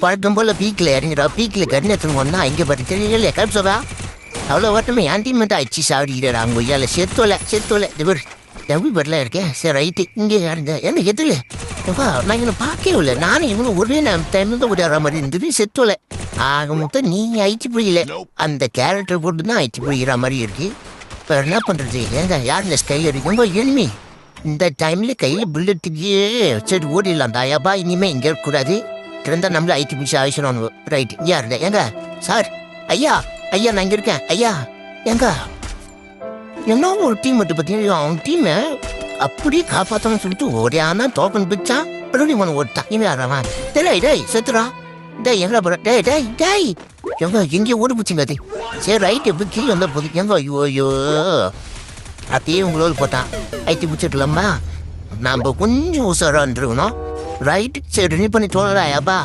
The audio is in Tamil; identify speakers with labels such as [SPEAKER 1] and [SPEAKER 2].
[SPEAKER 1] பழக்கம் போல பீக்கில் இறங்கிடா பீக்கில் கண்ணு எத்தணும் இங்கே பாரு தெரியல கருப்சோவா அவ்வளோ ஓட்டமே ஆன்டிமெண்ட் ஆயிடுச்சு சாப்பிடுறாரு அவங்க ஐயால செத்தோலை இவர் டபுள் பெட்லாம் இருக்கேன் சரி ரைட்டு இங்கே யாருங்க என்ன எதில் நான் இவனை பார்க்கவே இல்லை நானும் இவனும் ஒரே டைம்ல தான் விளையாடுற மாதிரி இருந்தது செத்தோலை ஆக மொத்தம் நீங்கள் ஆயிடுச்சு புரியல அந்த கேரக்டர் போட்டு தான் ஆயிடுச்சு புரிகிற மாதிரி இருக்கு இப்போ என்ன பண்ணுறது ஏங்க யார் இந்த ஸ்கை அடிக்கும் எனிமி இந்த டைமில் கையில் புல்லட்டுக்கு சரி ஓடிடலாம் தாயாப்பா இனிமேல் இங்கே இருக்கக்கூடாது திறந்தா நம்மள ஐடி பிடிச்சி ஆயிடுச்சு ரைட்டு யார் இல்லை ஏங்க சார் ஐயா நான் இங்கே இருக்கேன் ஐயா ஏங்க என்ன ஒரு டீம் மட்டும் பார்த்தீங்கன்னா அவன் டீமை அப்படியே காப்பாற்றணும்னு சொல்லிட்டு ஒரே ஆனா டோக்கன் பிடிச்சான் மறுபடியும் ஓட்டான் இவன் யாராவன் டேய் செத்துறா டேய் எங்கடா போற டேய் எங்க எங்கேயோ ஓடி பிடிச்சிங்க அது சரி ரைட்டு எப்படி கீழே வந்தால் போதும் எங்க ஐயோ அப்படியே உங்களோட போட்டான் ஐடி பிடிச்சிருக்கலாமா நம்ம கொஞ்சம் உஷாராக இருக்கணும் ரைட்டு சரி ரெடி பண்ணி தோணலாயாப்பா